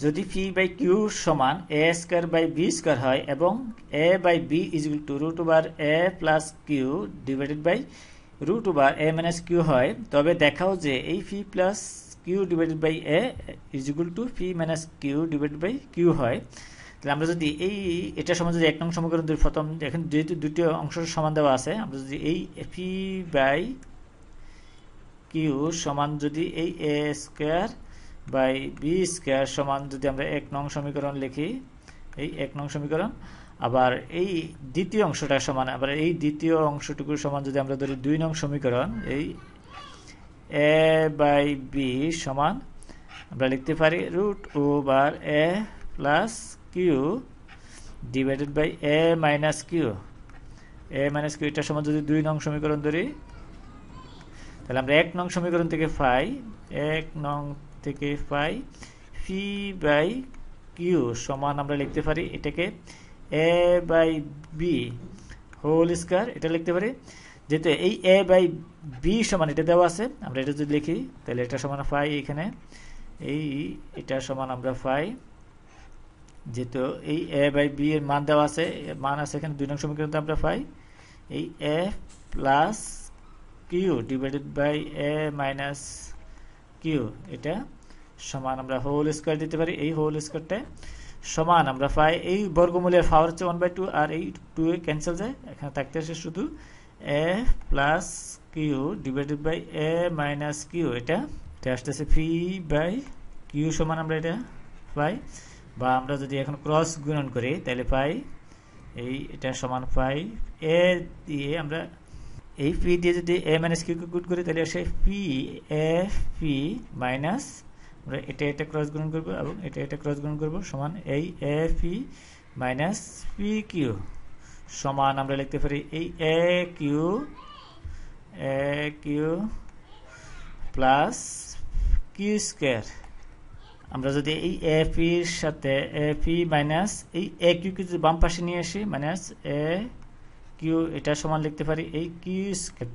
যদি P by Q সমান A square by B square হয় এবং A by B is equal to root over A plus Q divided by root over A minus Q হয়, তবে দেখাও যে এই P plus Q divided by A is equal to P minus Q divided by Q হয়। তাহলে আমরা যদি এটা সমান যদি 1 নং সমীকরণ ধরি, প্রথম এখন যেহেতু দুটি অংশ সমান দেওয়া আছে, আমরা যদি এই পি বাই কিউ সমান যদি এই এ স্কোয়ার বাই বি স্কোয়ার সমান যদি আমরা 1 নং সমীকরণ লিখি, এই 1 নং সমীকরণ, আবার এই দ্বিতীয় অংশটা সমান, আবার এই দ্বিতীয় অংশটুকুর সমান যদি আমরা ধরি 2 নং সমীকরণ, এই এ বাই বি সমান আমরা লিখতে পারি root over A plus Q divided by A minus Q. A minus Q এটা সমান যদি 2 নং সমীকরণ ধরি, তাহলে আমরা 1 নং সমীকরণ থেকে পাই, 1 নং থেকে পাই পি বাই কিউ সমান আমরা লিখতে পারি এটাকে এ বাই বি হোল স্কয়ার, এটা লিখতে পারি। যেহেতু এই এ বাই বি সমান এটা দেওয়া আছে, আমরা এটা যদি লিখি তাহলে এটা সমান পাই, এখানে এটা সমান আমরা পাই, যেহেতু এই এ বাই বি এর মান দেওয়া আছে, মান আছে এখানে 2 নং সমীকরণে আমরা পাই এই A plus Q divided by A minus Q, এটা সমান আমরা হোল স্কয়ার দিতে পারি। এই হোল স্কয়ারটা সমান আমরা পাই এই বর্গমূলের পাওয়ার হচ্ছে 1/2 আর এই 2 এ ক্যান্সেল যায়, এখানে থাকতে আসে শুধু A plus Q divided by A minus Q, এটা আসতেছে পি বাই কিউ সমান আমরা এটা পাই। বা আমরা যদি এখন ক্রস গুণন করি তাহলে পাই এটা সমান পাই এ দিয়ে আমরা এই পি দিয়ে যদি এ মাইনাস কিউ কে গুণ করি তাহলে আসে পি এ পি মাইনাস, আমরা এটা ক্রস গুণন করব এবং এটা ক্রস গুণন করব সমান এই A P minus P Q সমান আমরা লিখতে পারি এই A Q plus Q square. আমরা যদি এই এ পির সাথে এ পি মাইনাস এই এ কিউ কে যদি বাম পাশে নিয়ে আসি মাইনাস এ কিউ, এটা সমান লিখতে পারি এই কিউ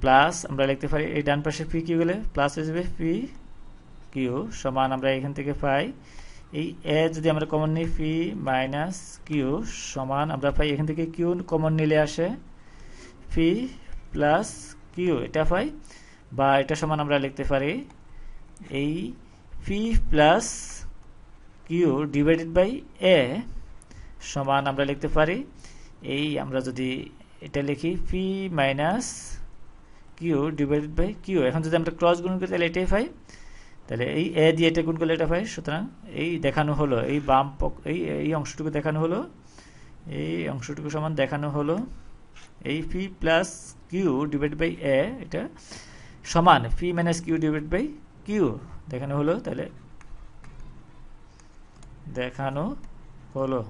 প্লাস আমরা লিখতে পারি এই ডান পাশে পি কিউ গেলে প্লাস হয়ে যাবে পি কিউ সমান আমরা এখান থেকে পাই এই এ যদি আমরা কমন নিই পি মাইনাস কিউ সমান আমরা পাই এখান থেকে কিউ কমন নিলে আসে পি প্লাস কিউ, এটা পাই। বা এটা সমান আমরা লিখতে পারি এই P plus Q divided by A সমান আমরা লিখতে পারি এই আমরা যদি এটা লিখি P minus Q divided by Q. এখন যদি আমরা ক্রস গুণ করি তাহলে এটাই পাই, তাহলে এই এ দিয়ে এটা গুণ করলে এটা পাই। সুতরাং এই দেখানো হলো এই বাম এই অংশটুকু দেখানো হলো, এই অংশটুকু সমান দেখানো হলো এই P plus Q divided by A, এটা সমান P minus Q divided by Q দেখানো হলো, তাহলে দেখানো হলো।